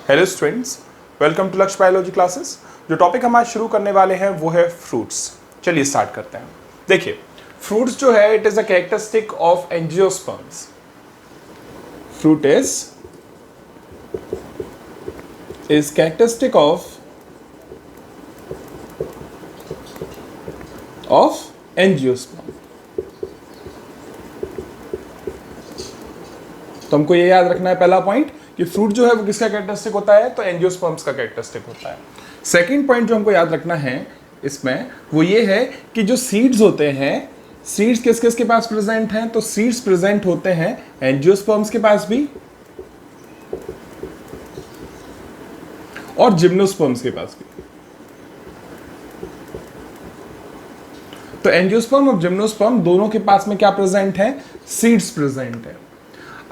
Hello students, welcome to लक्ष्य biology classes. जो topic हम आज शुरू करने वाले हैं वो है फ्रूट्स। चलिए स्टार्ट करते हैं। देखिए, फ्रूट्स जो है it is a characteristic of angiosperms. Fruit is characteristic of angiosperm. तो हमको ये याद रखना है पहला पॉइंट कि फ्रूट जो है वो किसका कैरेक्टरिस्टिक होता है, तो एंजियोस्पर्म्स का कैरेक्टरिस्टिक होता है। सेकंड पॉइंट जो हमको याद रखना है इसमें वो ये है कि जो सीड्स होते हैं, सीड्स किस किस के पास प्रेजेंट हैं, तो सीड्स प्रेजेंट होते हैं एंजियोस्पर्म्स के पास भी और जिम्नोस्पर्म्स के पास भी। तो एंजियोस्पर्म और जिम्नोस्पर्म दोनों के पास में क्या प्रेजेंट है, सीड्स प्रेजेंट है।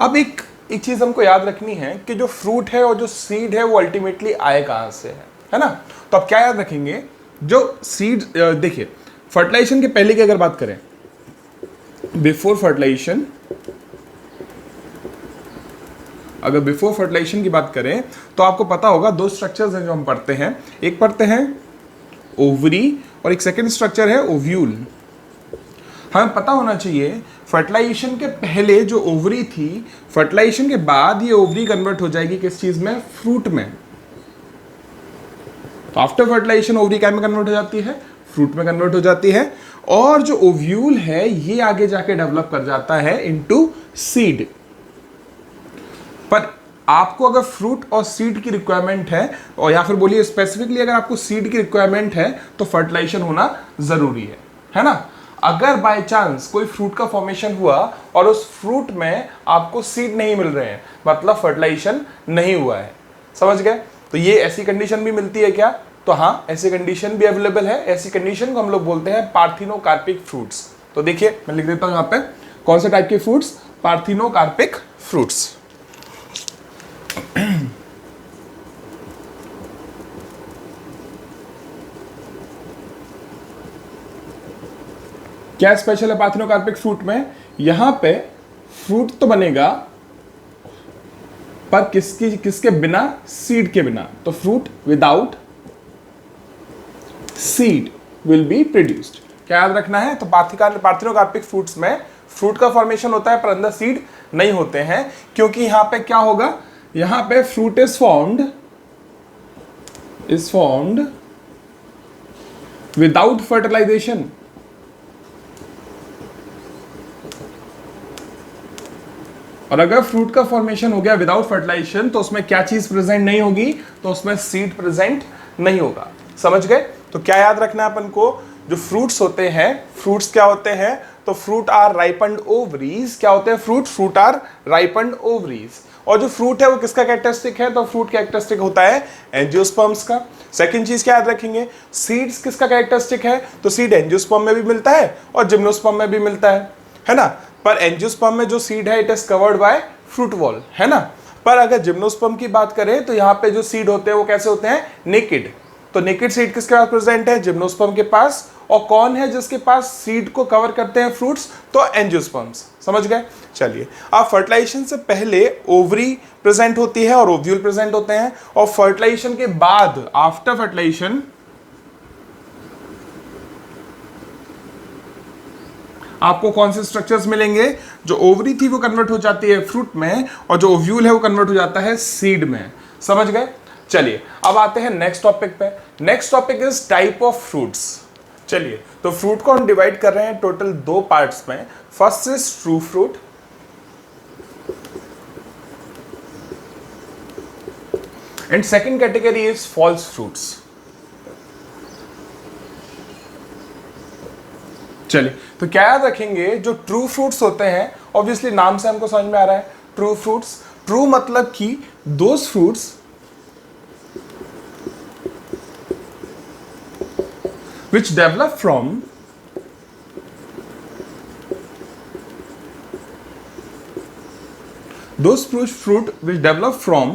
अब एक चीज हमको याद रखनी है कि जो फ्रूट है और जो सीड है वो अल्टीमेटली आए कहां से है ना। तो अब क्या याद रखेंगे, जो सीड, देखिए फर्टिलाइजेशन के पहले की अगर बात करें, बिफोर फर्टिलाइजेशन, अगर बिफोर फर्टिलाइजेशन की बात करें तो आपको पता होगा दो स्ट्रक्चर्स हैं जो हम पढ़ते हैं। एक पढ़ते हैं ओवरी और एक सेकेंड स्ट्रक्चर है ओव्यूल। हमें पता होना चाहिए फर्टिलाइजेशन के पहले जो ओवरी थी, फर्टिलाइजेशन के बाद ये ओवरी कन्वर्ट हो जाएगी किस चीज में, फ्रूट में। तो आफ्टर फर्टिलाइजेशन ओवरी क्या में कन्वर्ट हो जाती है, फ्रूट में कन्वर्ट हो जाती है। और जो ओव्यूल है ये आगे जाके डेवलप कर जाता है इनटू सीड। पर आपको अगर फ्रूट और सीड की रिक्वायरमेंट है, और या फिर बोलिए स्पेसिफिकली अगर आपको सीड की रिक्वायरमेंट है, तो फर्टिलाइजेशन होना जरूरी है ना। अगर बाय चांस कोई फ्रूट का फॉर्मेशन हुआ और उस फ्रूट में आपको सीड नहीं मिल रहे हैं, मतलब फर्टिलाइजेशन नहीं हुआ है। समझ गए। तो ये ऐसी कंडीशन भी मिलती है क्या, तो हाँ ऐसी कंडीशन भी अवेलेबल है। ऐसी कंडीशन को हम लोग बोलते हैं पार्थिनोकार्पिक फ्रूट्स। तो देखिए मैं लिख देता हूं यहां पे कौन से टाइप के फ्रूट्स, पार्थिनोकार्पिक फ्रूट्स। क्या स्पेशल है पार्थिनोकार्पिक फ्रूट में, यहां पे फ्रूट तो बनेगा पर किसके बिना, सीड के बिना। तो fruit without seed will be produced. क्या याद रखना है, तो पार्थिनोकार्पिक फ्रूट्स में फ्रूट का फॉर्मेशन होता है पर अंदर सीड नहीं होते हैं, क्योंकि यहां पे क्या होगा, यहां पे fruit is formed without fertilization. और अगर फ्रूट का फॉर्मेशन हो गया विदाउट फर्टिलाइजेशन तो उसमें क्या चीज प्रेजेंट नहीं होगी, तो उसमें सीड प्रेजेंट नहीं होगा। समझ गए। तो क्या याद रखना है अपन को, जो फ्रूट्स होते हैं, फ्रूट्स क्या होते हैं, तो फ्रूट आर राइपन्ड ओवरीज। क्या होते हैं फ्रूट आर राइपन्ड ओवरीज। और जो फ्रूट है वो किसका कैरेक्टरिस्टिक है, तो फ्रूट कैरेक्टरिस्टिक होता है एंजियोस्पर्म्स का। सेकंड चीज क्या याद रखेंगे, सीड्स किसका कैरेक्टरिस्टिक है, तो सीड एंजियोस्पर्म में भी मिलता है और जिम्नोस्पर्म में भी मिलता है ना। पर एंजियोस्पर्म में जो सीड है it is covered by fruit wall, है ना। पर अगर जिम्नोस्पर्म की बात करें तो यहाँ पे जो सीड होते हैं वो कैसे होते हैं, नेकेड। तो नेकेड सीड किसके पास प्रेजेंट है, जिम्नोस्पर्म के पास। और कौन है जिसके पास सीड को कवर करते हैं फ्रूट्स, तो एंजियोस्पर्म्स। समझ गए। चलिए, अब फर्टिलाइजेशन से पहले ओवरी प्रेजेंट होती है और ओव्यूल प्रेजेंट होते हैं, और फर्टिलाइजेशन के बाद आफ्टर फर्टिलाइजेशन आपको कौन से स्ट्रक्चर्स मिलेंगे, जो ओवरी थी वो कन्वर्ट हो जाती है फ्रूट में, और जो ओव्यूल है वो कन्वर्ट हो जाता है सीड में। समझ गए। चलिए अब आते हैं नेक्स्ट टॉपिक पे। Next topic is type of fruits. चलिए, तो फ्रूट को हम डिवाइड कर रहे हैं टोटल दो पार्ट्स में। First is true fruit and second category is false fruits. चलिए, तो क्या याद रखेंगे, जो ट्रू फ्रूट्स होते हैं, ऑब्वियसली नाम से हमको समझ में आ रहा है ट्रू फ्रूट्स। ट्रू मतलब कि those fruits which develop from those fruit which develop from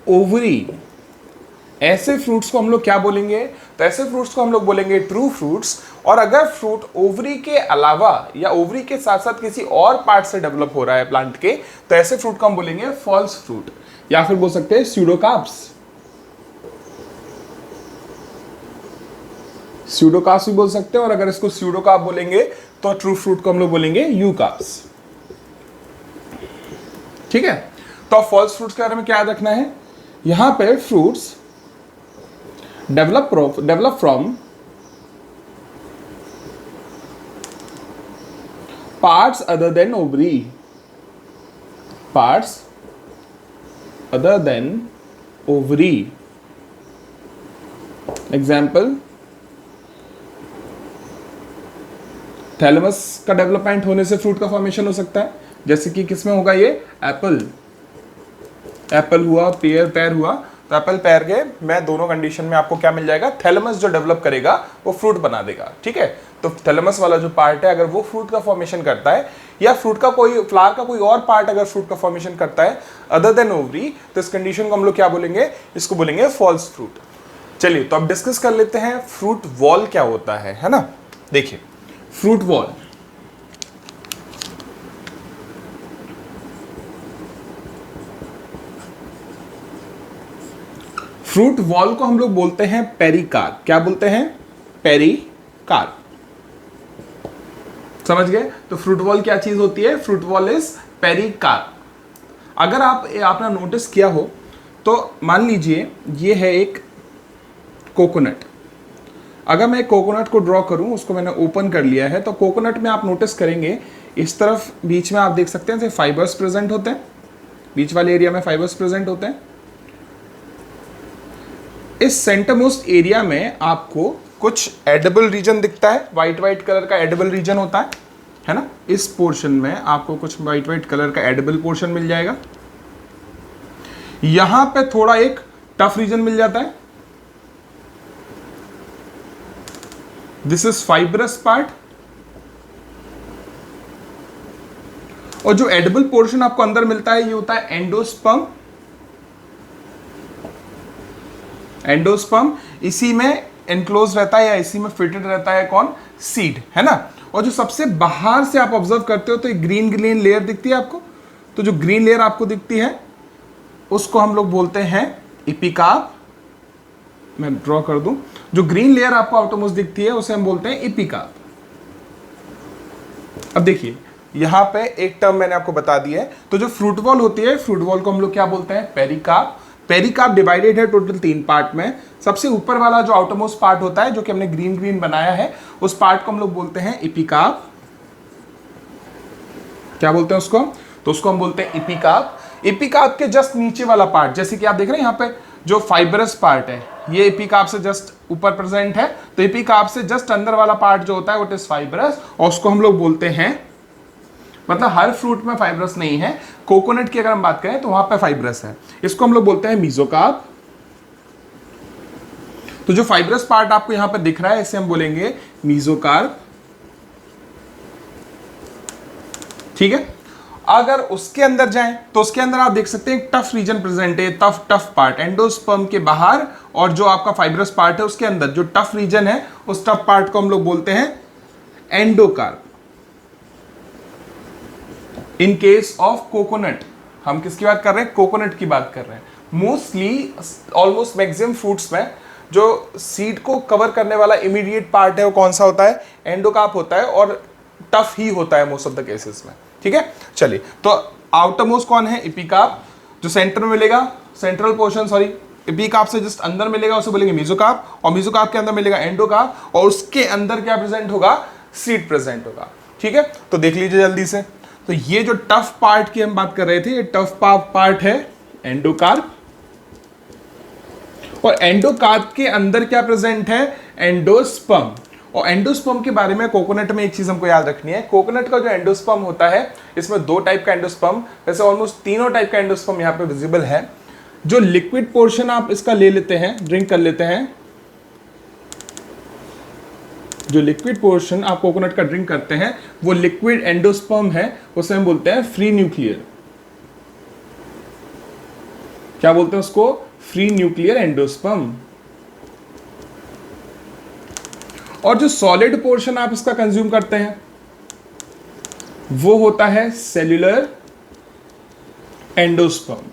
ovary। ऐसे फ्रूट्स को हम लोग क्या बोलेंगे, तो ऐसे फ्रूट्स को हम लोग बोलेंगे ट्रू फ्रूट्स। और अगर फ्रूट ओवरी के अलावा या ओवरी के साथ साथ किसी और पार्ट से डेवलप हो रहा है प्लांट के, तो ऐसे फ्रूट को हम बोलेंगे फॉल्स फ्रूट। या फिर बोल सकते हैं स्यूडोकार्ब्स। स्यूडोकार्ब्स भी बोल सकते हैं, और अगर इसको स्यूडोकार्ब बोलेंगे तो ट्रू फ्रूट को हम लोग बोलेंगे यूकार्ब्स। ठीक है, तो फॉल्स फ्रूट्स के बारे में क्या याद रखना है, यहां पे fruits develop from parts other than ovary, parts other than ovary। Example, thalamus का डेवलपमेंट होने से फ्रूट का फॉर्मेशन हो सकता है, जैसे कि किसमें होगा ये, एप्पल हुआ, पैर हुआ, तो एप्पल पैर के मैं दोनों कंडीशन में आपको क्या मिल जाएगा, थैलेमस जो डेवलप करेगा वो फ्रूट बना देगा। ठीक है, तो थैलेमस वाला जो पार्ट है अगर वो फ्रूट का फॉर्मेशन करता है, या फ्रूट का कोई फ्लावर का कोई और पार्ट अगर फ्रूट का फॉर्मेशन करता है अदर देन ओवरी, तो इस कंडीशन को हम लोग क्या बोलेंगे, इसको बोलेंगे फॉल्स फ्रूट। चलिए, तो अब डिस्कस कर लेते हैं फ्रूट वॉल क्या होता है ना। देखिए, फ्रूट वॉल, फ्रूट वॉल को हम लोग बोलते हैं पेरिकार्प। क्या बोलते हैं, पेरिकार्प। समझ गए, तो फ्रूट वॉल क्या चीज होती है, फ्रूट वॉल इज पेरिकार्प। अगर आपने नोटिस किया हो तो मान लीजिए ये है एक कोकोनट, अगर मैं कोकोनट को ड्रॉ करूं, उसको मैंने ओपन कर लिया है, तो कोकोनट में आप नोटिस करेंगे इस तरफ बीच में आप देख सकते हैं फाइबर्स प्रेजेंट होते हैं, बीच वाले एरिया में फाइबर्स प्रेजेंट होते हैं। इस सेंटर मोस्ट एरिया में आपको कुछ एडिबल रीजन दिखता है, वाइट कलर का एडिबल रीजन होता है ना। इस पोर्शन में आपको कुछ वाइट कलर का एडिबल पोर्शन मिल जाएगा। यहां पे थोड़ा एक टफ रीजन मिल जाता है, दिस इज फाइब्रस पार्ट। और जो एडिबल पोर्शन आपको अंदर मिलता है ये होता है एंडोस्पर्म। एंडोस्पर्म इसी में एनक्लोज रहता है या इसी में फिटेड रहता है, कौन, सीड, है ना। और जो सबसे बाहर से आप ऑब्जर्व करते हो तो एक ग्रीन लेयर दिखती है आपको, तो जो ग्रीन लेयर आपको दिखती है उसको हम लोग बोलते हैं एपिकार्प। मैं ड्रॉ कर दूं, जो ग्रीन लेयर आपको आउटरमोस्ट दिखती है उसे हम बोलते हैं एपिकार्प। अब देखिए, यहां पे एक टर्म मैंने आपको बता दी है, तो जो फ्रूट वॉल होती है, फ्रूट वॉल को हम लोग क्या बोलते हैं, पेरिकार्प। पेरिकार्प डिवाइडेड है टोटल 3 पार्ट में। सबसे ऊपर वाला जो आउटरमोस्ट पार्ट होता है, जो कि हमने ग्रीन बनाया है, उस पार्ट को हम लोग बोलते हैं एपिकार्प। क्या बोलते हैं उसको, तो उसको हम बोलते हैं एपिकार्प। एपिकार्प के जस्ट नीचे वाला पार्ट, जैसे कि आप देख रहे हैं यहाँ पे जो फाइबरस पार्ट है, ये एपिकार्प से जस्ट ऊपर प्रेजेंट है, तो एपिकार्प से जस्ट अंदर वाला पार्ट जो होता है वो इज फाइबरस, और उसको हम लोग बोलते हैं, मतलब हर फ्रूट में फाइब्रस नहीं है, कोकोनट की अगर हम बात करें तो वहां पे फाइब्रस है, इसको हम लोग बोलते हैं मीजोकार्प। तो जो फाइब्रस पार्ट आपको यहां पर दिख रहा है इसे हम बोलेंगे मीजोकार्प। ठीक है, अगर उसके अंदर जाएं तो उसके अंदर आप देख सकते हैं एक टफ रीजन प्रेजेंट है, टफ पार्ट एंडोस्पर्म के बाहर, और जो आपका फाइब्रस पार्ट है उसके अंदर जो टफ रीजन है, उस टफ पार्ट को हम लोग बोलते हैं endocarp. In case of coconut, हम किसकी बात कर रहे हैं, कोकोनट की बात कर रहे हैं। मोस्टली ऑलमोस्ट मैक्सिमम फ्रूट्स में जो सीड को कवर करने वाला इमीडिएट पार्ट है वो कौन सा होता है, एंडोकार्प होता है, और टफ ही होता है मोस्ट ऑफ द केसेस में। ठीक है, चलिए, तो आउटर मोस्ट कौन है, एपिकार्प। जो सेंटर में मिलेगा, सेंट्रल पोर्शन, सॉरी, एपिकार्प से जस्ट अंदर मिलेगा उसे बोलेंगे मीजोकार्प, और मीजोकार्प के अंदर मिलेगा एंडोकार्प, और उसके अंदर क्या प्रेजेंट होगा, सीड प्रेजेंट होगा। ठीक है, तो देख लीजिए जल्दी से, तो ये जो टफ पार्ट की हम बात कर रहे थे, ये टफ पार्ट है एंडोकार्प, और एंडोकार्प के अंदर क्या प्रेजेंट है, एंडोस्पर्म। और एंडोस्पर्म के बारे में कोकोनट में एक चीज हमको याद रखनी है, कोकोनट का जो एंडोस्पर्म होता है, इसमें 2 टाइप का एंडोस्पर्म, वैसे ऑलमोस्ट तीनों टाइप का एंडोस्पर्म यहाँ पे विजिबल है। जो लिक्विड पोर्शन आप इसका ले लेते हैं, ड्रिंक कर लेते हैं, जो लिक्विड पोर्शन आप कोकोनट का ड्रिंक करते हैं वो लिक्विड एंडोस्पर्म है, उसे हम बोलते हैं फ्री न्यूक्लियर। क्या बोलते हैं उसको, फ्री न्यूक्लियर एंडोस्पर्म। और जो सॉलिड पोर्शन आप इसका कंज्यूम करते हैं वो होता है सेल्यूलर एंडोस्पर्म।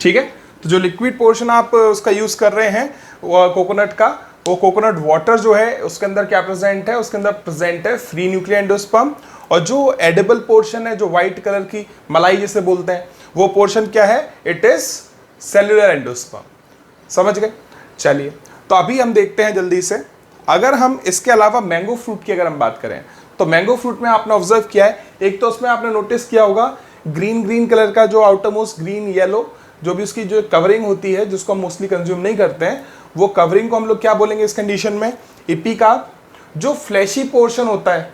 ठीक है। तो जो लिक्विड पोर्शन आप उसका यूज कर रहे हैं वो कोकोनट का, वो कोकोनट वाटर जो है उसके अंदर क्या प्रेजेंट है, उसके अंदर प्रेजेंट है फ्री न्यूक्लियर एंडोस्पर्म। और जो एडिबल पोर्शन है, जो व्हाइट कलर की मलाई जिसे बोलते हैं, वो पोर्शन क्या है, इट इज सेल्यूलर एंडोस्पर्म। समझ गए। चलिए, तो अभी हम देखते हैं जल्दी से, अगर हम इसके अलावा मैंगो फ्रूट की अगर हम बात करें तो मैंगो फ्रूट में आपने ऑब्जर्व किया है, एक तो उसमें आपने नोटिस किया होगा ग्रीन ग्रीन कलर का जो आउटर मोस्ट ग्रीन येलो जो भी उसकी जो कवरिंग होती है, जिसको हम मोस्टली कंज्यूम नहीं करते हैं, वो कवरिंग को हम लोग क्या बोलेंगे इस कंडीशन में, इपिकार्प। जो फ्लैशी पोर्शन होता है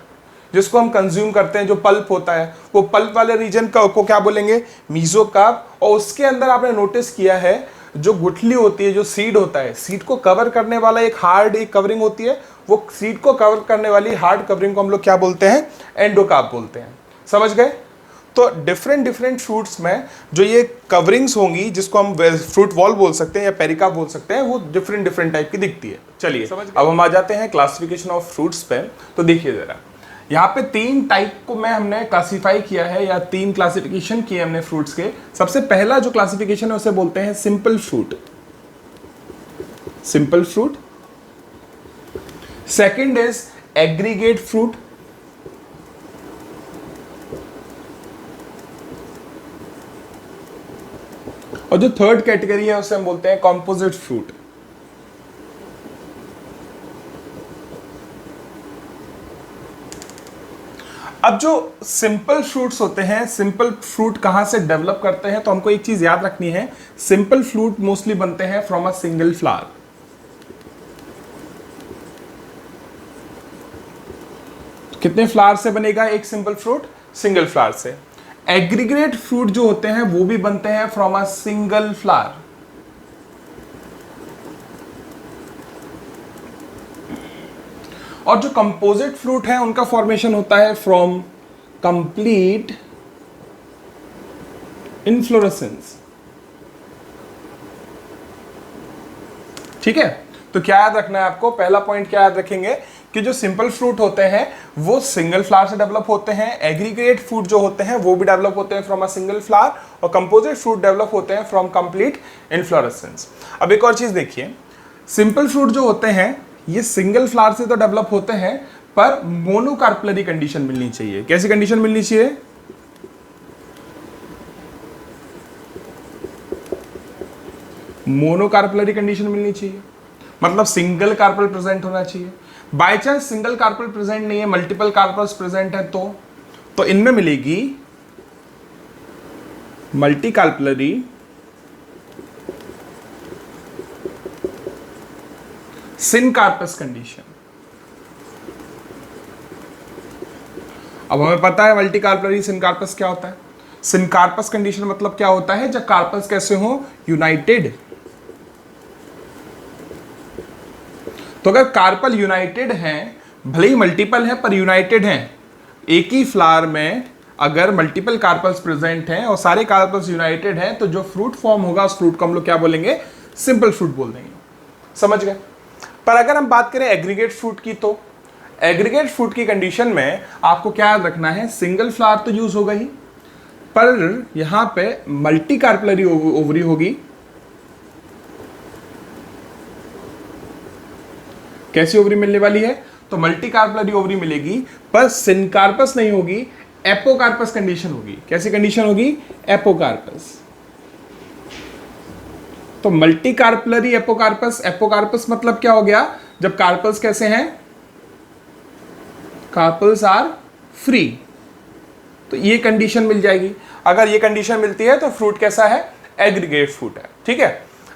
जिसको हम कंज्यूम करते हैं, जो पल्प होता है, वो पल्प वाले रीजन को क्या बोलेंगे, मीजोकार्प। और उसके अंदर आपने नोटिस किया है जो गुठली होती है, जो सीड होता है, सीड को कवर करने वाला एक हार्ड एक कवरिंग होती है, वो सीड को कवर करने वाली हार्ड कवरिंग को हम लोग क्या बोलते हैं, एंडोकार्प बोलते हैं। समझ गए। तो डिफरेंट डिफरेंट फ्रूट्स में जो ये कवरिंग्स होंगी, जिसको हम फ्रूट वॉल बोल सकते हैं या पेरिकार्प बोल सकते हैं, वो डिफरेंट डिफरेंट टाइप की दिखती है। चलिए अब हम आ जाते हैं क्लासिफिकेशन ऑफ फ्रूट्स पे। तो देखिए जरा, यहाँ पे 3 टाइप को मैं हमने क्लासिफाई किया है या 3 क्लासिफिकेशन किए हमने फ्रूट्स के। सबसे पहला जो क्लासिफिकेशन है उसे बोलते हैं simple fruit, simple fruit. Second is aggregate fruit, और जो थर्ड कैटेगरी है उसे हम बोलते हैं कॉम्पोजिट फ्रूट। अब जो सिंपल फ्रूट्स होते हैं, सिंपल फ्रूट कहां से डेवलप करते हैं, तो हमको एक चीज याद रखनी है, सिंपल फ्रूट मोस्टली बनते हैं फ्रॉम अ सिंगल फ्लावर। कितने फ्लावर से बनेगा एक सिंपल फ्रूट, सिंगल फ्लावर से। एग्रीगेट फ्रूट जो होते हैं वो भी बनते हैं फ्रॉम अ सिंगल फ्लावर। और जो कंपोजिट फ्रूट है उनका फॉर्मेशन होता है फ्रॉम कंप्लीट इन्फ्लोरेसेंस। ठीक है। तो क्या याद रखना है आपको, पहला पॉइंट क्या याद रखेंगे कि जो सिंपल फ्रूट होते हैं वो सिंगल फ्लावर से डेवलप होते हैं, एग्रीगेट फ्रूट जो होते हैं वो भी डेवलप होते हैं फ्रॉम अ सिंगल फ्लावर, और कंपोजिट फ्रूट डेवलप होते हैं फ्रॉम कंप्लीट इन्फ्लोरेसेंस। अब एक और चीज देखिए, सिंपल फ्रूट जो होते हैं ये सिंगल फ्लावर से तो डेवलप होते हैं, पर मोनोकार्पलरी कंडीशन मिलनी चाहिए। कैसी कंडीशन मिलनी चाहिए, मोनोकार्पलरी कंडीशन मिलनी चाहिए, मतलब सिंगल कार्पल प्रेजेंट होना चाहिए। By chance single carpel present नहीं है, मल्टीपल कार्पल्स प्रेजेंट है, तो इनमें मिलेगी मल्टी कार्पलरी सिनकार्पस कंडीशन। अब हमें पता है मल्टी कार्पलरी सिनकार्पस क्या होता है। सिनकार्पस कंडीशन मतलब क्या होता है, जब कार्पस कैसे हो, यूनाइटेड। तो अगर कार्पल यूनाइटेड हैं, भले ही मल्टीपल है पर यूनाइटेड हैं, एक ही फ्लावर में अगर मल्टीपल कार्पल्स प्रेजेंट हैं और सारे कार्पल्स यूनाइटेड हैं, तो जो फ्रूट फॉर्म होगा उस फ्रूट को हम लोग क्या बोलेंगे, सिंपल फ्रूट बोल देंगे। समझ गए। पर अगर हम बात करें एग्रीगेट फ्रूट की, तो एग्रीगेट फ्रूट की कंडीशन में आपको क्या याद रखना है, सिंगल फ्लावर तो यूज होगा ही, पर यहां पे मल्टी कार्पलरी ओवरी होगी। कैसी ओवरी मिलने वाली है, तो मल्टी कार्पलरी ओवरी मिलेगी, पर सिनकार्पस नहीं होगी, एपोकार्पस कंडीशन होगी। कैसी कंडीशन होगी, एपोकार्पस। तो मल्टी कार्पलरी एपोकार्पस, एपोकार्पस मतलब क्या हो गया, जब कार्पल्स कैसे हैं, कार्पल्स आर फ्री, तो ये कंडीशन मिल जाएगी। अगर ये कंडीशन मिलती है तो फ्रूट कैसा है, एग्रीगेट फ्रूट है। ठीक है।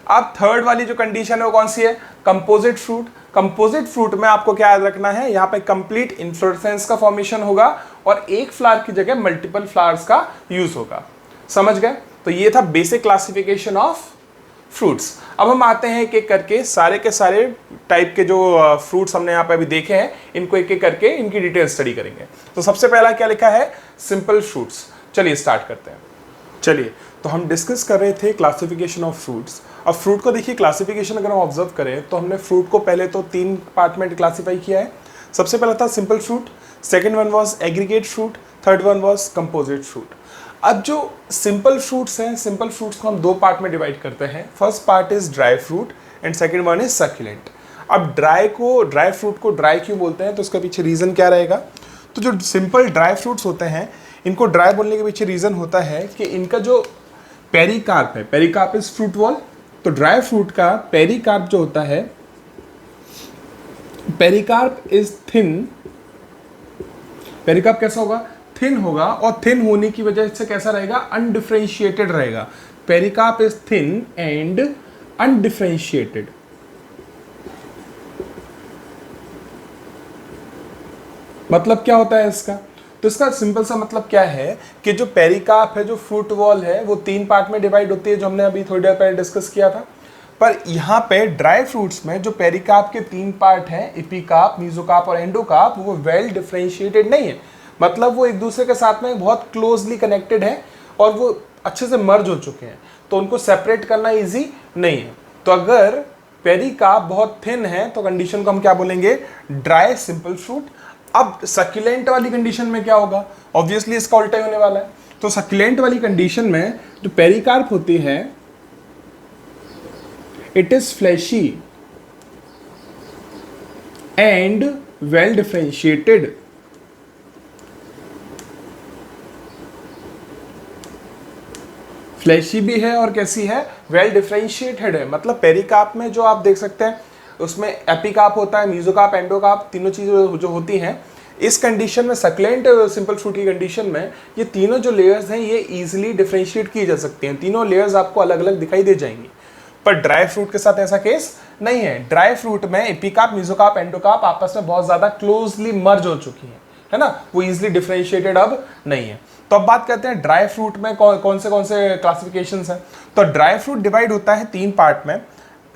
अब थर्ड वाली जो कंडीशन है वो कौन सी है, कंपोजिट फ्रूट। कंपोजिट फ्रूट में आपको क्या याद रखना है, यहाँ पे कंप्लीट इन्फ्लोरेसेंस का फॉर्मेशन होगा और एक फ्लावर की जगह मल्टीपल फ्लावर्स का यूज होगा। समझ गए। तो ये था बेसिक क्लासिफिकेशन ऑफ फ्रूट्स। अब हम आते हैं एक एक करके सारे के सारे टाइप के जो फ्रूट्स हमने यहाँ पे अभी देखे हैं, इनको एक एक करके इनकी डिटेल स्टडी करेंगे। तो सबसे पहला क्या लिखा है, सिंपल फ्रूट्स। चलिए स्टार्ट करते हैं। चलिए, तो हम डिस्कस कर रहे थे क्लासिफिकेशन ऑफ फ्रूट्स। अब फ्रूट को देखिए, क्लासिफिकेशन अगर हम ऑब्जर्व करें तो हमने फ्रूट को पहले तो 3 पार्ट में क्लासीफाई किया है। सबसे पहला था simple fruit, second one was aggregate fruit, third one was composite fruit. अब जो सिंपल फ्रूट्स हैं, सिंपल फ्रूट्स को हम दो पार्ट में डिवाइड करते हैं। First part is dry fruit and second one is succulent. अब ड्राई फ्रूट को ड्राई क्यों बोलते हैं, तो उसका पीछे रीजन क्या रहेगा। तो जो सिंपल ड्राई फ्रूट्स होते हैं, इनको ड्राई बोलने के पीछे रीजन होता है कि इनका जो पेरिकार्प है, पेरिकार्प इज फ्रूट वॉल, तो ड्राई फ्रूट का पेरिकार्प जो होता है, पेरिकार्प इज थिन। पेरिकार्प कैसा होगा, थिन होगा, और थिन होने की वजह से कैसा रहेगा, अनडिफरेंशिएटेड रहेगा। Pericarp is thin and undifferentiated. मतलब क्या होता है इसका, तो इसका सिंपल सा मतलब क्या है कि जो पेरिकार्प है, जो फ्रूट वॉल है, वो तीन पार्ट में डिवाइड होती है, जो हमने अभी थोड़ी देर पहले डिस्कस किया था। पर यहाँ पे ड्राई फ्रूट्स में जो पेरिकार्प के तीन पार्ट हैं, एपिकार्प, मेसोकार्प और एंडोकार्प, वो वेल डिफरेंशिएटेड नहीं है। मतलब वो एक दूसरे के साथ में बहुत क्लोजली कनेक्टेड है और वो अच्छे से मर्ज हो चुके हैं, तो उनको सेपरेट करना इजी नहीं है। तो अगर पेरिकार्प बहुत थिन है तो कंडीशन को हम क्या बोलेंगे, ड्राई सिंपल फ्रूट। अब सकुलेंट वाली कंडीशन में क्या होगा, ऑब्वियसली इसका उल्टा ही होने वाला है। तो सकुलेंट वाली कंडीशन में जो पेरिकार्प होती है, it is fleshy and well differentiated. Fleshy भी है और कैसी है, वेल डिफरेंशिएटेड है। मतलब पेरिकार्प में जो आप देख सकते हैं उसमें एपिकार्प होता है, मेसोकार्प, एंडोकार्प, तीनों चीजें जो होती हैं। इस कंडीशन में, सकुलेंट सिंपल फ्रूट की कंडीशन में, ये तीनों जो लेयर्स हैं ये इजीली डिफरेंशिएट की जा सकती हैं। तीनों लेयर्स आपको अलग अलग दिखाई दे जाएंगी। पर ड्राई फ्रूट के साथ ऐसा केस नहीं है। ड्राई फ्रूट में एपिकार्प, मेसोकार्प, एंडोकार्प आपस में बहुत ज्यादा क्लोजली मर्ज हो चुकी है ना, वो इजीली डिफरेंशिएटेड अब नहीं है। तो अब बात करते हैं ड्राई फ्रूट में कौन से क्लासिफिकेशंस हैं। तो ड्राई फ्रूट डिवाइड होता है तीन पार्ट में।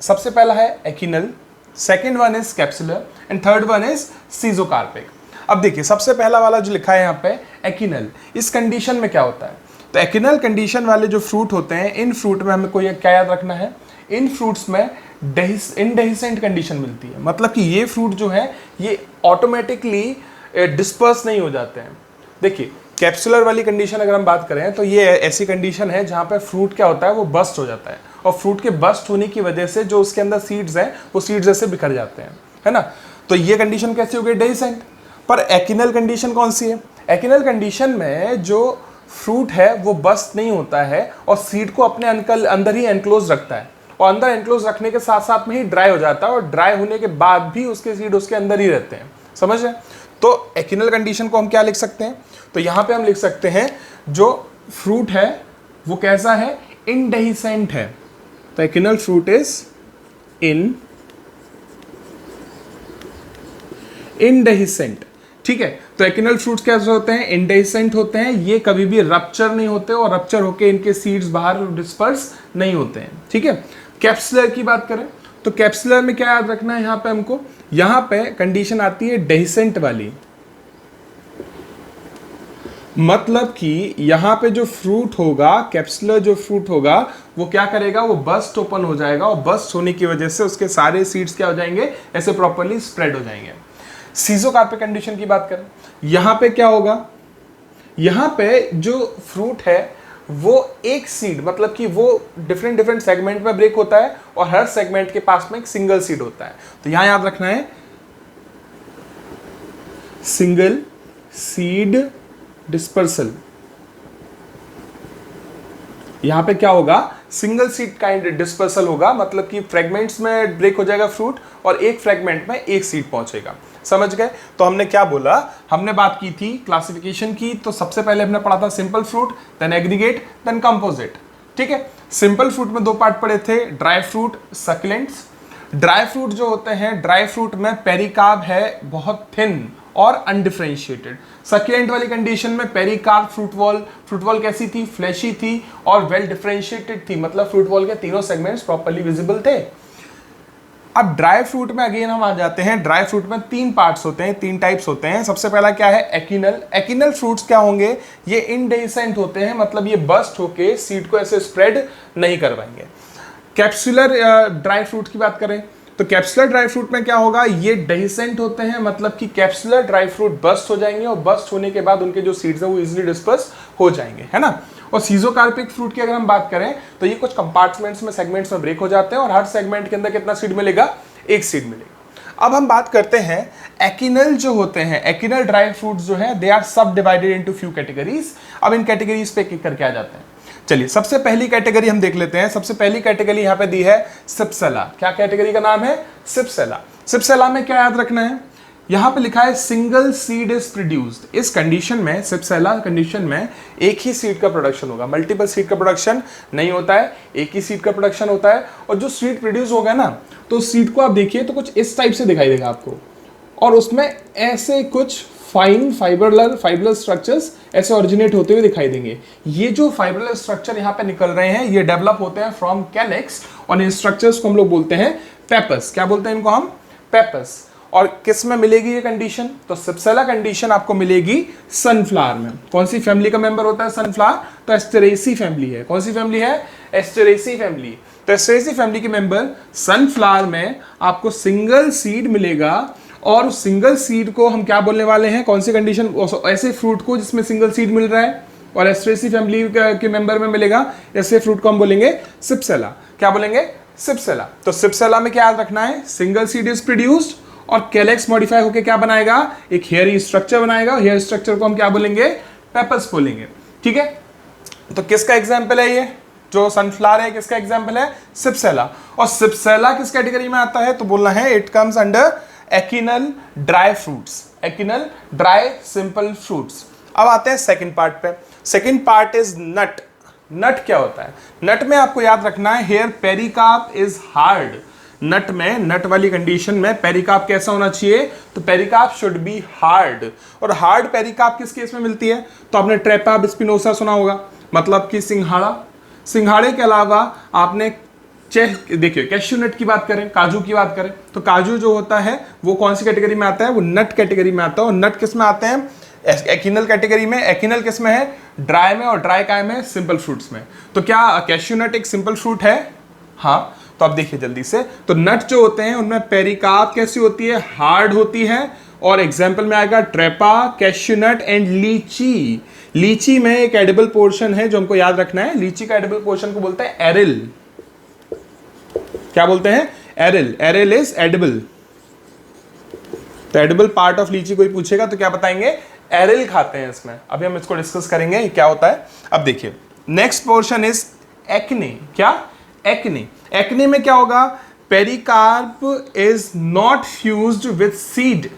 सबसे पहला है achenial, second one is capsular and third one is schizocarpic. अब देखिए, सबसे पहला वाला जो लिखा है यहाँ पे एकिनल, इस कंडीशन में क्या होता है, तो एकिनल कंडीशन वाले जो फ्रूट होते हैं, इन फ्रूट में हमें कोई क्या याद रखना है, इन फ्रूट्स में इनडेहिसेंट कंडीशन मिलती है। मतलब कि ये फ्रूट जो है ये ऑटोमेटिकली डिस्पर्स नहीं हो जाते हैं। देखिए, कैप्सुलर वाली कंडीशन अगर हम बात करें तो ये ऐसी कंडीशन है जहाँ पे फ्रूट क्या होता है, वो बस्ट हो जाता है, और फ्रूट के बस्ट होने की वजह से जो उसके अंदर सीड्स हैं वो सीड्स ऐसे बिखर जाते हैं, है ना। तो ये कंडीशन कैसी हो गई, डेहिसेंट। पर एकिनल कंडीशन कौन सी है, एकिनल कंडीशन में जो फ्रूट है वो बस्ट नहीं होता है और सीड को अपने अंदर ही एनक्लोज रखता है, और अंदर एनक्लोज रखने के साथ साथ में ही ड्राई हो जाता है, और ड्राई होने के बाद भी उसके सीड उसके अंदर ही रहते हैं। समझ रहे। तो एकिनल कंडीशन को हम क्या लिख सकते हैं, तो यहां पे हम लिख सकते हैं जो फ्रूट है वो कैसा है, इनडेहिसेंट है। तो एकिनल फ्रूट इज इनडेहिसेंट। ठीक है, तो एकिनल फ्रूट्स कैसे होते हैं, इनडेहिसेंट होते हैं। ये कभी भी रप्चर नहीं होते और रप्चर होके इनके सीड्स बाहर डिस्पर्स नहीं होते हैं। ठीक है, कैप्सुलर की बात करें तो कैप्सुलर में क्या याद रखना है, यहां पे हमको, यहां पे कंडीशन आती है डेहिसेंट वाली। मतलब कि यहां पे जो फ्रूट होगा, कैप्सुलर जो फ्रूट होगा, वो क्या करेगा, वो बस्ट ओपन हो जाएगा, और बस्ट होने की वजह से उसके सारे सीड्स क्या हो जाएंगे, ऐसे प्रॉपर्ली स्प्रेड हो जाएंगे। सीजोकार्पिक कंडीशन की बात करें, यहां पे क्या होगा, यहां पे जो फ्रूट है वो एक सीड, मतलब कि वो डिफरेंट सेगमेंट में ब्रेक होता है, और हर सेगमेंट के पास में एक सिंगल सीड होता है। तो यहां याद रखना है सिंगल सीड डिस्पर्सल। यहां पे क्या होगा, सिंगल सीड काइंड डिस्पर्सल होगा, मतलब कि फ्रेगमेंट्स में ब्रेक हो जाएगा फ्रूट, और एक फ्रेगमेंट में एक सीड पहुंचेगा। समझ गए। तो हमने क्या बोला, हमने बात की थी क्लासिफिकेशन की। तो सबसे पहले हमने पढ़ा था simple fruit, then aggregate, then composite. ठीक है, सिंपल फ्रूट में दो पार्ट पढ़े थे, dry fruit, succulents. Dry fruit जो होते हैं, ड्राई फ्रूट में पेरिकार्प है बहुत थिन और अनडिफरेंशिएटेड। सकुलेंट वाली कंडीशन में पेरिकार्प, फ्रूट वॉल कैसी थी, फ्लैशी थी और वेल डिफरेंशिएटेड थी, मतलब फ्रूट वॉल के तीनों सेगमेंट्स प्रॉपर्ली विजिबल थे। अब ड्राई फ्रूट में अगेन हम आ जाते हैं। ड्राई फ्रूट में तीन पार्ट्स होते हैं, तीन टाइप्स होते हैं। सबसे पहला क्या है, एकिनल। एकिनल फ्रूट्स क्या होंगे, ये इनडेहिसेंट होते हैं, मतलब ये बस्ट होके सीड को ऐसे स्प्रेड नहीं करवाएंगे। कैप्सुलर ड्राई फ्रूट की बात करें तो कैप्सुलर ड्राई फ्रूट में क्या होगा, ये डेहिसेंट होते हैं, मतलब कि कैप्सुलर ड्राई फ्रूट बस्ट हो जाएंगे, और बस्ट होने के बाद उनके जो सीड्स हैं वो इजीली डिस्पर्स हो जाएंगे, है ना। और सीजोकार्पिक फ्रूट की अगर हम बात करें तो ये कुछ कंपार्टमेंट्स में, सेगमेंट्स में ब्रेक हो जाते हैं और हर सेगमेंट के अंदर कितना सीड मिलेगा, एक सीड मिलेगा। अब हम बात करते हैं एकिनल जो होते हैं, एकिनल ड्राई फ्रूट्स जो है, दे आर सब डिवाइडेड इनटू फ्यू कैटेगरीज। अब इन कैटेगरीज पे एक करके आ जाते हैं। चलिए सबसे पहली कैटेगरी हम देख लेते हैं। सबसे पहली कैटेगरी यहां पे दी है सिप्सेला। क्या कैटेगरी का नाम है, सिप्सेला। सिप्सेला में क्या याद रखना है, यहां पे लिखा है सिंगल सीड इज प्रोड्यूस्ड। इस कंडीशन में, सिप्सेला कंडीशन में एक ही सीड का प्रोडक्शन होगा, मल्टीपल सीड का प्रोडक्शन नहीं होता है, एक ही सीड का प्रोडक्शन होता है। और जो सीड प्रोड्यूस होगा ना, तो सीड को आप देखिए तो कुछ इस टाइप से दिखाई देगा आपको, और उसमें ऐसे कुछ फाइन फाइबरल स्ट्रक्चर्स ऐसे ओरिजिनेट होते हुए दिखाई देंगे। ये जो फाइबरल स्ट्रक्चर यहाँ पे निकल रहे हैं, ये डेवलप होते हैं फ्रॉम कैलेक्स, और इन स्ट्रक्चर्स को हम लोग बोलते हैं पेपस। क्या बोलते हैं इनको हम, पेपस। और किस में मिलेगी ये कंडीशन, तो सिप्सेला कंडीशन आपको मिलेगी सनफ्लावर में। कौन सी फैमिली का मेंबर होता है सनफ्लावर, तो एस्टेरेसी फैमिली है। कौन सी फैमिली है, एस्टेरेसी फैमिली। तो एस्टेरेसी फैमिली के मेंबर सनफ्लावर में आपको सिंगल सीड मिलेगा, और सिंगल सीड को हम क्या बोलने वाले हैं, कौन सी कंडीशन, ऐसे फ्रूट को जिसमें सिंगल सीड मिल रहा है और एस्टेरेसी फैमिली के मेंबर में मिलेगा, ऐसे फ्रूट को हम बोलेंगे सिप्सेला। क्या बोलेंगे, सिप्सेला। तो सिप्सेला में क्या याद रखना है, सिंगल सीड इज प्रोड्यूस्ड और कैलेक्स मॉडिफाई होकर क्या बनाएगा, एक हेयर स्ट्रक्चर बनाएगा। हेयर स्ट्रक्चर को हम क्या बोलेंगे, पेपल्स बोलेंगे। ठीक है, तो किसका एग्जाम्पल है ये, जो सनफ्लावर है किसका एग्जाम्पल है, सिप्सेला। और सिप्सेला किस कैटेगरी में आता है, तो बोलना है it comes under achenial dry fruits, achenial dry simple fruits. अब आते हैं सेकंड पार्ट पे। Second part is nut. Nut क्या होता है, नट में आपको याद रखना है here pericarp is hard. Nut में, नट वाली कंडीशन में पेरिकार्प कैसा होना चाहिए, तो पेरिकार्प शुड बी हार्ड। और हार्ड पेरिकार्प किस केस में मिलती है, तो आपने ट्रेपा स्पिनोसा सुना होगा, मतलब कि सिंघाड़ा। सिंघाड़े के अलावा आपने देखिए कैश्यू नट की बात करें, काजू की बात करें, तो काजू जो होता है वो कौन सी कैटेगरी में आता है, वो नट कैटेगरी में आता है। और नट किस में आते हैं, एकिनल कैटेगरी में। एकिनल किस में है, ड्राई में, और ड्राई काय में, सिंपल फ्रूट्स में। तो क्या कैश्यू नट एक सिंपल फ्रूट है, हाँ। तो आप देखिए जल्दी से, तो नट जो होते हैं उनमें पेरिकार्प कैसी होती है, हार्ड होती है। और एग्जाम्पल में आएगा ट्रेपा, कैश्यू नट एंड लीची। लीची में एक एडिबल पोर्शन है जो हमको याद रखना है, लीची का एडिबल पोर्शन को बोलते हैं एरिल। क्या बोलते हैं, एरिल। Aryl is edible. तो एडिबल पार्ट ऑफ लीची कोई पूछेगा तो क्या बताएंगे, एरिल खाते हैं इसमें। अभी हम इसको डिस्कस करेंगे क्या होता है। अब देखिए नेक्स्ट पोर्शन इज एक्ने। क्या, एक्ने। एक्ने में क्या होगा, pericarp is not fused with seed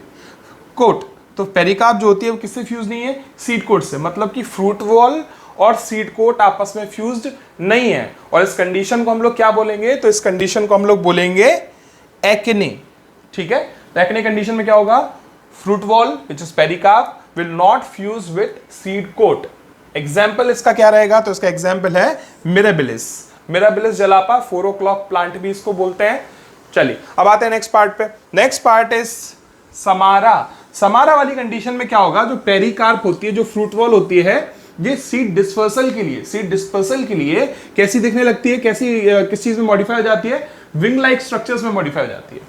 coat. तो पेरिकार्प जो होती है वो किससे फ्यूज नहीं है, सीड कोट से। मतलब कि फ्रूट वॉल और सीड कोट आपस में फ्यूज्ड नहीं है। और इस कंडीशन को हम लोग क्या बोलेंगे, तो इस कंडीशन को हम लोग बोलेंगे एक्ने। ठीक है, तो एक्ने कंडीशन में क्या होगा, fruit wall which is pericarp will not fuse with seed coat. Example इसका क्या रहेगा, तो इसका एग्जाम्पल है मिराबिलिस। मिराबिलिस जलापा, 4 o'clock प्लांट भी इसको बोलते हैं। चलिए अब आते हैं नेक्स्ट पार्ट पे। Next part is samara. Samara वाली कंडीशन में क्या होगा, जो पेरिकार्प होती है, जो फ्रूट वॉल होती है, ये सीड डिस्पर्सल के लिए, सीड डिस्पर्सल के लिए कैसी दिखने लगती है, कैसी किस चीज में मॉडिफाई हो जाती है, विंग लाइक स्ट्रक्चर्स में मॉडिफाई हो जाती है।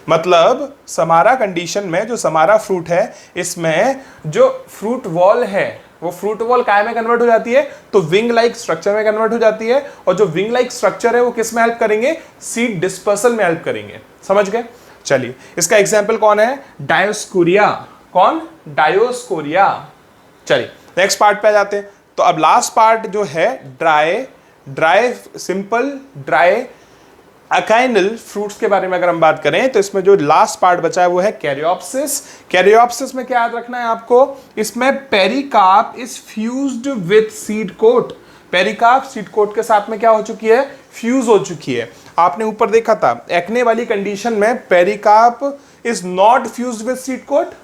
मतलब समारा कंडीशन में जो समारा फ्रूट है, इसमें जो फ्रूट वॉल है वो फ्रूट वॉल काय में कन्वर्ट हो जाती है, तो विंग लाइक स्ट्रक्चर में कन्वर्ट हो जाती है। और जो विंग लाइक स्ट्रक्चर है वो किस में हेल्प करेंगे, सीड डिस्पर्सल में हेल्प करेंगे। समझ गए। चलिए इसका एग्जाम्पल कौन है, डायोस्कोरिया। कौन, डायोस्कोरिया। चलिए नेक्स्ट पार्ट पे आ जाते हैं। तो अब लास्ट पार्ट जो है ड्राई सिंपल ड्राई अकाइनल फ्रूट्स के बारे में अगर हम बात करें, तो इसमें जो लास्ट पार्ट बचा है वो है कैरियोप्सिस। कैरियोप्सिस में क्या याद रखना है आपको, इसमें pericarp is fused with seed coat. Pericarp seed coat के साथ में क्या हो चुकी है, फ्यूज हो चुकी है। आपने ऊपर देखा था एक्ने वाली कंडीशन में pericarp is not fused with seed coat,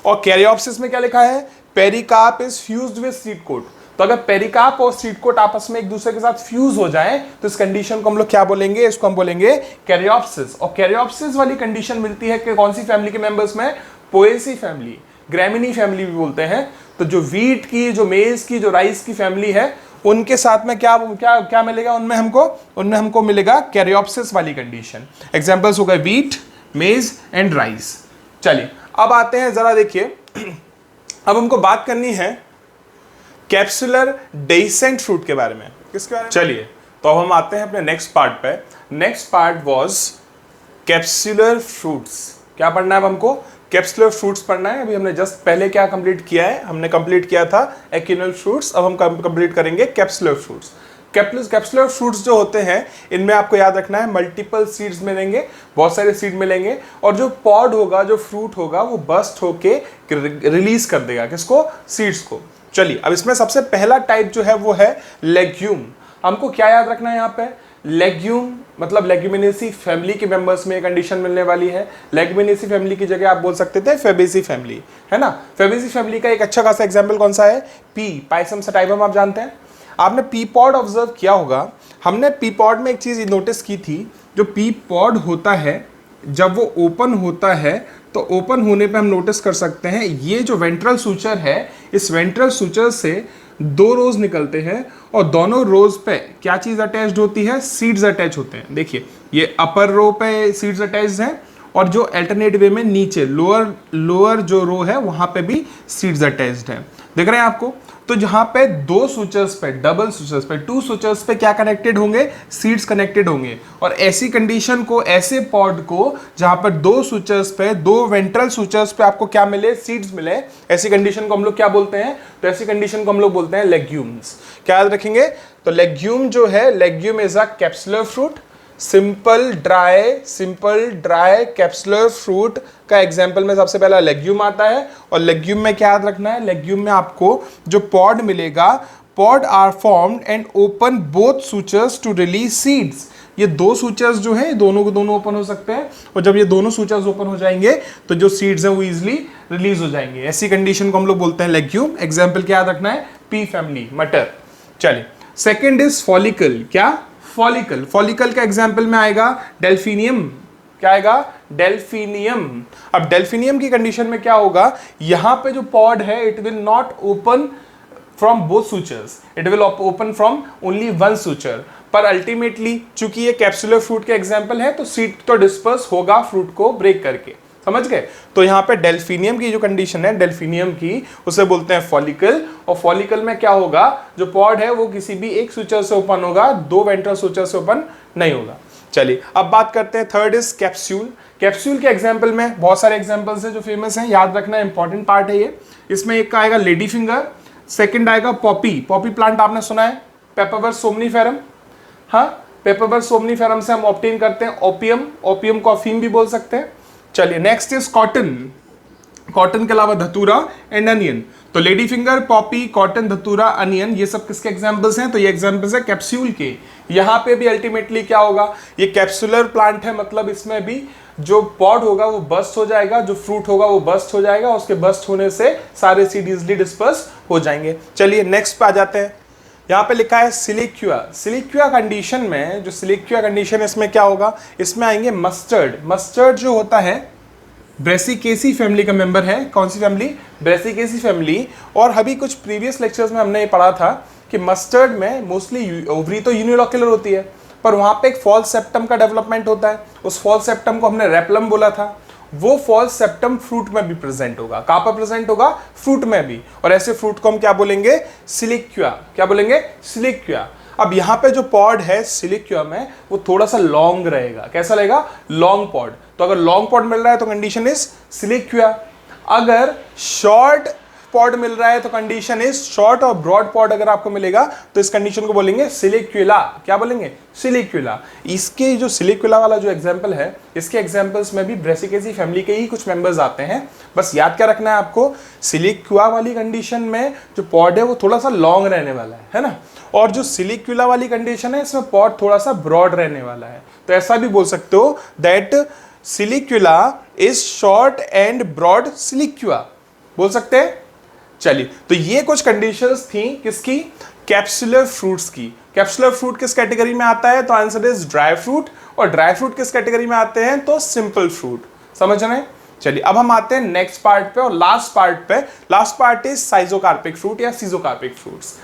और कैरियोप्सिस में क्या लिखा है, pericarp is fused with seed coat. तो अगर पेरिकार्प और सीड कोट आपस में एक दूसरे के साथ फ्यूज हो जाए तो इस कंडीशन को हम लोग क्या बोलेंगे, इसको हम बोलेंगे कैरियोप्सिस। और कैरियोप्सिस वाली कंडीशन मिलती है कि कौन सी फैमिली के मेंबर्स में, पोएसी फैमिली, ग्रैमिनी फैमिली भी बोलते हैं। तो जो वीट की, जो मेज की, जो राइस की फैमिली है, उनके साथ में क्या क्या क्या मिलेगा, उनमें हमको मिलेगा कैरियोप्सिस वाली कंडीशन। एग्जांपल्स हो गए वीट, मेज एंड राइस। चलिए अब आते हैं, जरा देखिए, अब हमको बात करनी है कैप्सुलर डेसेंट फ्रूट के बारे में। किसके बारे में? चलिए तो अब हम आते हैं अपने नेक्स्ट पार्ट पे। Next part was capsular fruits. क्या पढ़ना है अब हमको? कैप्सुलर फ्रूट्स पढ़ना है। अभी हमने जस्ट पहले क्या कंप्लीट किया है? हमने कंप्लीट किया था एक्विनल फ्रूट्स, अब हम कंप्लीट करेंगे कैप्सुलर फ्रूट्स। कैप्सुलर फ्रूट्स जो होते हैं इनमें आपको याद रखना है मल्टीपल सीड्स मिलेंगे, बहुत सारे सीड मिलेंगे, और जो पॉड होगा, जो फ्रूट होगा, वो बस्ट होके रिलीज कर देगा किसको? सीड्स को। चलिए अब इसमें सबसे पहला टाइप जो है वो है लेग्यूम। हमको क्या याद रखना है यहाँ पे? लेग्यूम मतलब लेग्यूमिनेसी फैमिली के मेंबर्स में कंडीशन मिलने वाली है। लेग्यूमिनेसी फैमिली की जगह आप बोल सकते थे फेबेसी फैमिली, है ना। फेबेसी फैमिली का एक अच्छा खासा एग्जांपल कौन सा है? पी, पाइसम सटाइवम, आप जानते हैं। आपने पी पॉड ऑब्जर्व किया होगा। हमने पी पॉड में एक चीज नोटिस की थी, जो पी पॉड होता है जब वो ओपन होता है तो ओपन होने पे हम नोटिस कर सकते हैं ये जो वेंट्रल सूचर है, इस वेंट्रल सूचर से 2 रोज निकलते हैं और दोनों रोज पे क्या चीज अटैच्ड होती है? सीड्स अटैच होते हैं। देखिए ये अपर रो पे सीड्स अटैच्ड हैं और जो अल्टरनेट वे में नीचे लोअर जो रो है वहां पे भी सीड्स अटैच्ड हैं। देख रहे हैं आपको? तो जहां पे 2 सूचर्स पे, डबल सूचर्स पे, 2 सूचर्स पे क्या कनेक्टेड होंगे? सीड्स कनेक्टेड होंगे। और ऐसी कंडीशन को, ऐसे पॉड को जहां पर 2 सूचर्स पे, 2 वेंट्रल सूचर्स पे आपको क्या मिले? सीड्स मिले, ऐसी कंडीशन को हम लोग क्या बोलते हैं? तो ऐसी कंडीशन को हम लोग बोलते हैं लेग्यूम्स। क्या याद रखेंगे? तो लेग्यूम जो है, legume is a capsular fruit. Simple dry capsular fruit का एग्जांपल में सबसे पहला लेग्यूम आता है। और लेग्यूम में क्या याद रखना है? लेग्यूम में आपको जो पॉड मिलेगा, pod are formed and open both sutures to release seeds. ये 2 सूचर्स जो है दोनों को दोनों ओपन हो सकते हैं, और जब ये दोनों सूचर्स ओपन हो जाएंगे तो जो सीड्स हैं वो इजीली रिलीज हो जाएंगे। ऐसी कंडीशन को हम लोग बोलते हैं लेग्यूम। एग्जाम्पल क्या याद रखना है? पी फैमिली, मटर। चलिए सेकेंड इज फॉलिकल। क्या? फॉलिकल। फॉलिकल का एग्जाम्पल में आएगा डेल्फिनियम। क्या आएगा? डेल्फिनियम। अब डेल्फिनियम की कंडीशन में क्या होगा? यहां पे जो पॉड है it will not open from both sutures, it will open from only one suture. पर अल्टीमेटली चूंकि ये कैप्सुलर फ्रूट के एग्जाम्पल है तो सीड तो डिस्पर्स होगा फ्रूट को ब्रेक करके। समझ गए? तो यहाँ पे डेल्फिनियम की जो कंडीशन है, डेल्फिनियम की, उसे बोलते हैं फॉलिकल। और फॉलिकल में क्या होगा? जो पॉड है वो किसी भी एक सूचर से ओपन होगा, 2 वेंट्रल सूचर से ओपन नहीं होगा। चलिए अब बात करते हैं थर्ड इज कैप्सूल। कैप्सूल के एग्जाम्पल में बहुत सारे एग्जाम्पल्स हैं जो फेमस हैं, याद रखना इंपॉर्टेंट पार्ट है ये। इसमें एक का आएगा लेडी फिंगर, सेकंड आएगा पॉपी। पॉपी प्लांट आपने सुना है, पेपरवर्स सोमनीफेरम। हाँ, पेपरवर्स सोमनीफेरम से हम ऑब्टेन करते हैं ओपियम। ओपियम को अफीम भी बोल सकते हैं। चलिए नेक्स्ट इज कॉटन। कॉटन के अलावा धतूरा एंड अनियन। तो लेडी फिंगर, पॉपी, कॉटन, धतूरा, अनियन, ये सब किसके एग्जांपल्स हैं? तो ये एग्जांपल्स है कैप्सूल के। यहाँ पे भी अल्टीमेटली क्या होगा? ये कैप्सुलर प्लांट है, मतलब इसमें भी जो पॉड होगा वो बस्ट हो जाएगा, जो फ्रूट होगा वो बस्ट हो जाएगा, उसके बस्ट होने से सारे सीड इजिली डिस्पर्स हो जाएंगे। चलिए नेक्स्ट पे आ जाते हैं। यहाँ पे लिखा है सिलिक्युआ। सिलिक्युआ कंडीशन में, जो सिलिक्युआ कंडीशन, इसमें क्या होगा? इसमें आएंगे मस्टर्ड। मस्टर्ड जो होता है ब्रेसिकेसी फैमिली का मेंबर है। कौन सी फैमिली? Brassicaceae family. और अभी कुछ प्रीवियस लेक्चर्स में हमने ये पढ़ा था कि मस्टर्ड में मोस्टली ओवरी तो यूनिलॉक्युलर होती है, पर वहां पे एक फॉल्स सेप्टम का डेवलपमेंट होता है। उस फॉल्स सेप्टम को हमने रेपलम बोला था। वो फॉल्स सेप्टम फ्रूट में भी प्रेजेंट होगा। कहां पर प्रेजेंट होगा? फ्रूट में भी। और ऐसे फ्रूट को हम क्या बोलेंगे? सिलिक्युआ। क्या बोलेंगे? सिलिक्युआ। अब यहाँ पे जो पॉड है सिलिक्युआ में वो थोड़ा सा लॉन्ग रहेगा। कैसा रहेगा? Long pod. तो अगर लॉन्ग पॉड मिल रहा है तो कंडीशन इज सिलिक्युआ। अगर शॉर्ट पॉड मिल रहा है तो कंडीशन इज शॉर्ट। और ब्रॉड पॉड अगर आपको मिलेगा तो इस कंडीशन को बोलेंगे सिलिक्युला। क्या बोलेंगे? सिलिक्युला। इसके जो सिलिक्युला वाला जो एग्जांपल है, इसके एग्जांपल्स में भी ब्रेसिकेसी फैमिली के ही कुछ मेंबर्स आते हैं। बस याद क्या रखना है आपको? सिलिक्युआ वाली कंडीशन में जो पॉड है वो थोड़ा सा लॉन्ग रहने वाला है ना। और जो सिलिक्युला वाली कंडीशन है इसमें पॉड थोड़ा सा ब्रॉड रहने वाला है। तो ऐसा भी बोल सकते हो that silicula is short and broad siliqua, बोल सकते हैं। चलिए, तो ये कुछ कंडीशंस थी किसकी? कैप्सुलर फ्रूट्स की। कैप्सुलर फ्रूट किस कैटेगरी में आता है? तो आंसर इज ड्राई फ्रूट। और ड्राई फ्रूट किस कैटेगरी में आते हैं? तो सिंपल फ्रूट। समझ रहे हैं? चलिए अब हम आते हैं नेक्स्ट पार्ट पे और लास्ट पार्ट पे। Last part is schizocarpic fruit या सीजोकार्पिक फ्रूट्स।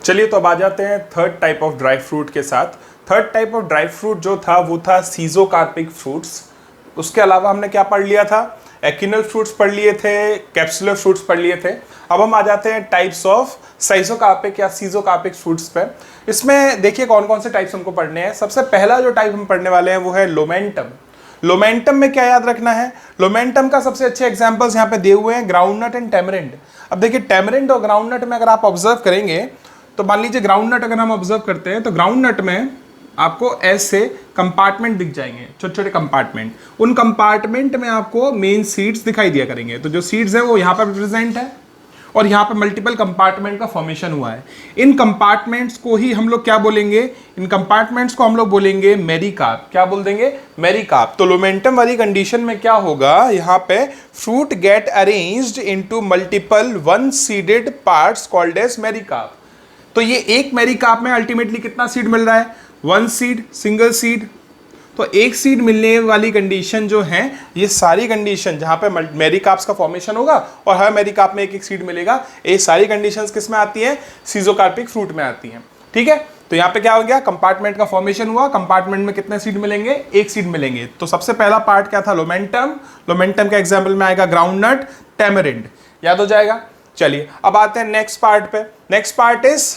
चलिए तो अब आ जाते हैं third type of dry fruit के साथ। Third type of dry fruit जो था वो था सीजोकार्पिक फ्रूट्स। उसके अलावा हमने क्या पढ़ लिया था? एक्विनल फ्रूट्स पढ़ लिए थे, कैप्सुलर फ्रूट्स पढ़ लिए थे। अब हम आ जाते हैं टाइप्स ऑफ साइजोकार्पिक या सीजोकार्पिक फ्रूट्स पे। इसमें देखिए कौन कौन से टाइप्स हमको पढ़ने हैं। सबसे पहला जो टाइप हम पढ़ने वाले हैं वो है लोमेंटम। लोमेंटम में क्या याद रखना है, लोमेंटम का सबसे अच्छे एग्जांपल्स यहाँ पे दिए हुए हैं, ग्राउंडनट एंड टैमरिंड। अब देखिए टैमरिंड और ग्राउंडनट में अगर आप ऑब्जर्व करेंगे तो मान लीजिए ग्राउंडनट अगर हम ऑब्जर्व करते हैं तो ग्राउंडनट में आपको ऐसे कंपार्टमेंट दिख जाएंगे, छोटे छोटे कंपार्टमेंट। उन कंपार्टमेंट में आपको मेन सीड्स दिखाई दिया करेंगे। तो जो सीड्स है वो यहाँ पर प्रेजेंट है और यहाँ पे मल्टीपल कंपार्टमेंट का फॉर्मेशन हुआ है। इन कंपार्टमेंट्स को ही हम लोग क्या बोलेंगे, इन कंपार्टमेंट्स को हम लोग बोलेंगे मेरिकार्प। क्या बोल देंगे, मेरिकार्प। तो लोमेंटम वाली कंडीशन में क्या होगा, यहाँ पे fruit get arranged into multiple one seeded parts called as mericarp. तो ये एक मेरिकार्प में अल्टीमेटली कितना सीड मिल रहा है, वन सीड, सिंगल सीड। तो एक सीड मिलने वाली कंडीशन जो है, ये सारी कंडीशन जहां पे मेरिकार्प्स का फॉर्मेशन होगा और हर मेरिकार्प में एक एक सीड मिलेगा, ये सारी कंडीशंस किस में आती हैं, सीजोकार्पिक फ्रूट में आती हैं। ठीक है, तो यहाँ पे क्या हो गया, कंपार्टमेंट का फॉर्मेशन हुआ, कंपार्टमेंट में कितने सीड मिलेंगे, एक सीड मिलेंगे। तो सबसे पहला पार्ट क्या था, लोमेंटम। लोमेंटम का एग्जाम्पल में आएगा ग्राउंडनट, टैमरिंड, याद हो जाएगा। चलिए अब आते हैं नेक्स्ट पार्ट पे। Next part is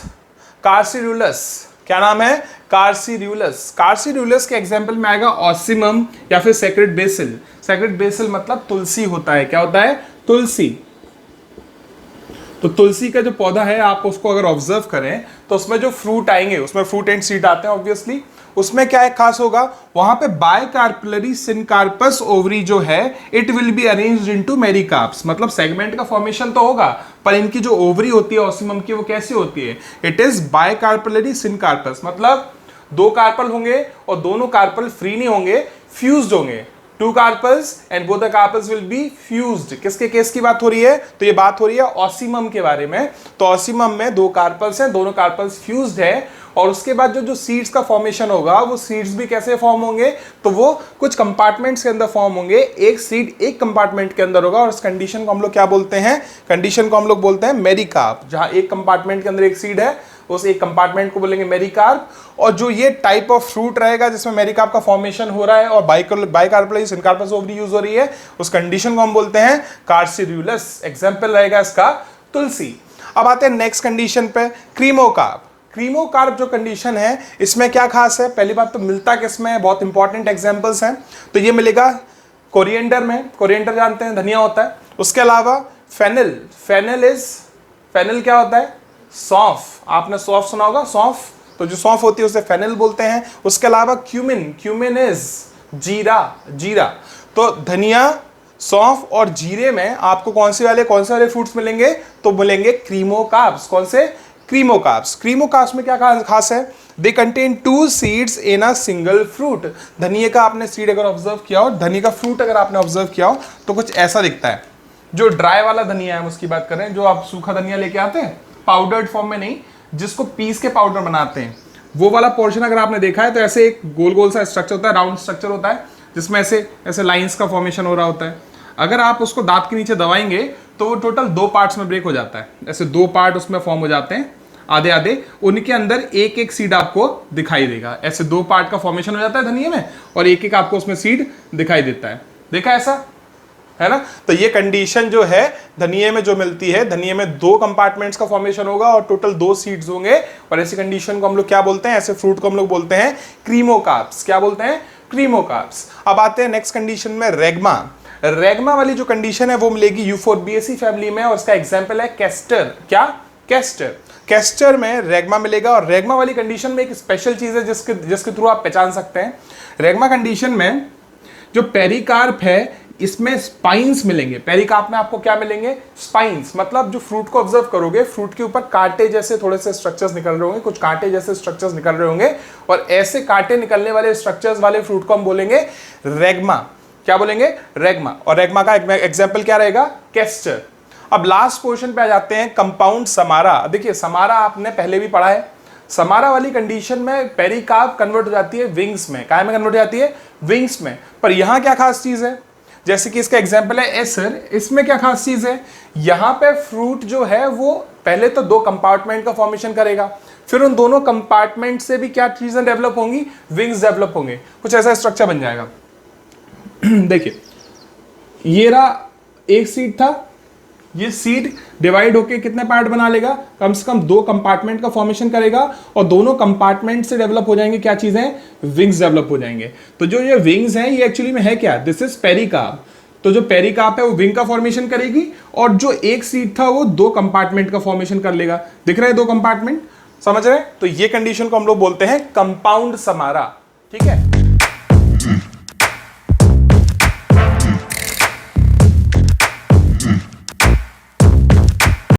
carcerulus. क्या नाम है, कार्सीड्यूलस। कार्सीड्यूलस के एग्जांपल में आएगा ऑसिमम या फिर सेक्रेड बेसिल। सेक्रेड बेसिल मतलब तुलसी होता है, क्या होता है, तुलसी। तो तुलसी का जो पौधा है आप उसको अगर ऑब्जर्व करें तो उसमें जो फ्रूट आएंगे, उसमें फ्रूट एंड सीड आते हैं ऑब्वियसली। उसमें क्या एक खास होगा, वहां पे बायकार्पलरी सिनकार्पस ओवरी जो है it will be arranged into mericarps. मतलब सेगमेंट का फॉर्मेशन तो होगा पर इनकी जो ओवरी होती है ऑसिमम की वो कैसी होती है, इट इज बायकार्पलरी सिनकार्पस। मतलब दो कार्पल होंगे और दोनों कार्पल फ्री नहीं होंगे, फ्यूज्ड होंगे। Two carpels and both the carpels will be fused. किसके केस की बात हो रही है, तो ये बात हो रही है ऑसिमम के बारे में। तो ऑसिमम में दो कार्पल्स हैं, दोनों कार्पल्स फ्यूज्ड है और उसके बाद जो सीड्स का फॉर्मेशन होगा वो सीड्स भी कैसे फॉर्म होंगे, तो वो कुछ कंपार्टमेंट्स के अंदर फॉर्म होंगे। एक सीड एक कंपार्टमेंट के अंदर होगा और इस कंडीशन को हम लोग क्या बोलते हैं, कंडीशन को हम लोग बोलते हैं मेरिकार्प। जहां एक कंपार्टमेंट के अंदर एक सीड है उस एक कंपार्टमेंट को बोलेंगे मेरिकार्प। और जो ये टाइप ऑफ फ्रूट रहेगा जिसमें मेरिकार्प का फॉर्मेशन हो रहा है और बाइकार्पलरी सिनकार्पस ओवरी यूज हो रही है, उस कंडीशन को हम बोलते हैं कार्सीड्यूलस। एग्जांपल रहेगा इसका तुलसी। अब आते हैं नेक्स्ट कंडीशन पे, क्रीमोकार्प। क्रीमोकार्प जो कंडीशन है इसमें क्या खास है, पहली बात तो मिलता किसमें है, बहुत इंपॉर्टेंट एग्जांपल्स हैं। तो ये मिलेगा कोरिएंडर में, कोरिएंडर जानते हैं धनिया होता है। उसके अलावा फेनल, फेनल क्या होता है, सौंफ। आपने सौंफ सुना होगा, सौंफ, तो जो सौंफ होती है उसे फेनल बोलते हैं। उसके अलावा क्यूमिन, क्यूमिन इज जीरा, जीरा। तो धनिया, सौंफ और जीरे में आपको कौन से वाले फ्रूट्स मिलेंगे, तो मिलेंगे क्रीमोकार्प्स। कौन से, क्रीमोकार्प्स। क्रीमोकार्प्स में क्या खास है, they contain two seeds in a single fruit. धनिये का आपने सीड अगर ऑब्जर्व किया हो, धनिये का फ्रूट अगर आपने ऑब्जर्व किया हो तो कुछ ऐसा दिखता है। जो ड्राई वाला धनिया है हम उसकी बात कर रहे हैं, जो आप सूखा धनिया लेके आते हैं पाउडर्ड फॉर्म में नहीं, जिसको पीस के पाउडर बनाते हैं, वो वाला पोर्शन अगर आपने देखा है तो ऐसे एक गोल गोल सा स्ट्रक्चर होता है, राउंड स्ट्रक्चर होता है जिसमें ऐसे ऐसे लाइंस का फॉर्मेशन हो रहा होता है। अगर आप उसको दांत के नीचे दबाएंगे तो वो टोटल दो पार्ट्स में ब्रेक हो जाता है। ऐसे दो पार्ट उसमें फॉर्म हो जाते हैं, आधे आधे, उनके अंदर एक एक सीड आपको दिखाई देगा। ऐसे दो पार्ट का फॉर्मेशन हो जाता है धनिये में और एक एक आपको उसमें सीड दिखाई देता है। देखा ऐसा है ना। तो ये कंडीशन जो है धनिये में जो मिलती है, धनिये में दो कंपार्टमेंट्स का फॉर्मेशन होगा और टोटल दो सीड्स होंगे और ऐसी कंडीशन को हम लोग क्या बोलते हैं, ऐसे फ्रूट को हम लोग बोलते हैं क्रीमोकार्प्स। क्या बोलते हैं, क्रीमोकार्प्स। अब आते हैं नेक्स्ट कंडीशन में, रेगमा। रेगमा वाली जो कंडीशन है वो मिलेगी यूफोर्बिएसी फैमिली में और उसका एग्जाम्पल है कैस्टर। क्या, कैस्टर। कैस्टर में रेगमा मिलेगा और रेगमा वाली कंडीशन में एक स्पेशल चीज है जिसके थ्रू आप पहचान सकते हैं। रेगमा कंडीशन में जो पेरिकार्प है इसमें स्पाइंस मिलेंगे। पेरिकार्प में आपको क्या मिलेंगे, स्पाइंस। मतलब जो फ्रूट को ऑब्जर्व करोगे, फ्रूट के ऊपर कांटे जैसे थोड़े से स्ट्रक्चर्स निकल रहे होंगे, कुछ कांटे जैसे स्ट्रक्चर्स निकल रहे होंगे और ऐसे कांटे निकलने वाले स्ट्रक्चर्स वाले फ्रूट को हम बोलेंगे रेगमा। क्या बोलेंगे, रेगमा। और रेगमा का एग्जाम्पल क्या रहेगा, कैस्टर। अब लास्ट पोर्शन पे आ जाते हैं, कंपाउंड समारा। देखिए समारा आपने पहले भी पढ़ा है। समारा वाली कंडीशन में पेरिकार्प कन्वर्ट हो जाती है विंग्स में। काय में कन्वर्ट हो जाती है, विंग्स में। पर यहां क्या खास चीज है, जैसे कि इसका एग्जाम्पल है एसर, इसमें क्या खास चीज है, यहां पे फ्रूट जो है वो पहले तो दो कंपार्टमेंट का फॉर्मेशन करेगा, फिर उन दोनों कंपार्टमेंट से भी क्या चीजें डेवलप होंगी, विंग्स डेवलप होंगे, कुछ ऐसा स्ट्रक्चर बन जाएगा। देखिए ये रहा एक सीट था, ये सीट डिवाइड होके कितने पार्ट बना लेगा, कम से कम 2 कंपार्टमेंट का फॉर्मेशन करेगा और दोनों कंपार्टमेंट से डेवलप हो जाएंगे क्या चीजें, विंग्स डेवलप हो जाएंगे। तो जो ये विंग्स हैं ये एक्चुअली में है क्या, दिस इज पेरिकार्प। तो जो पेरिकार्प है वो विंग का फॉर्मेशन करेगी और जो एक सीट था वो 2 कंपार्टमेंट का फॉर्मेशन कर लेगा। दिख रहे हैं 2 कंपार्टमेंट, समझ रहे हैं? तो ये कंडीशन को हम लोग बोलते हैं कंपाउंड समारा, ठीक है।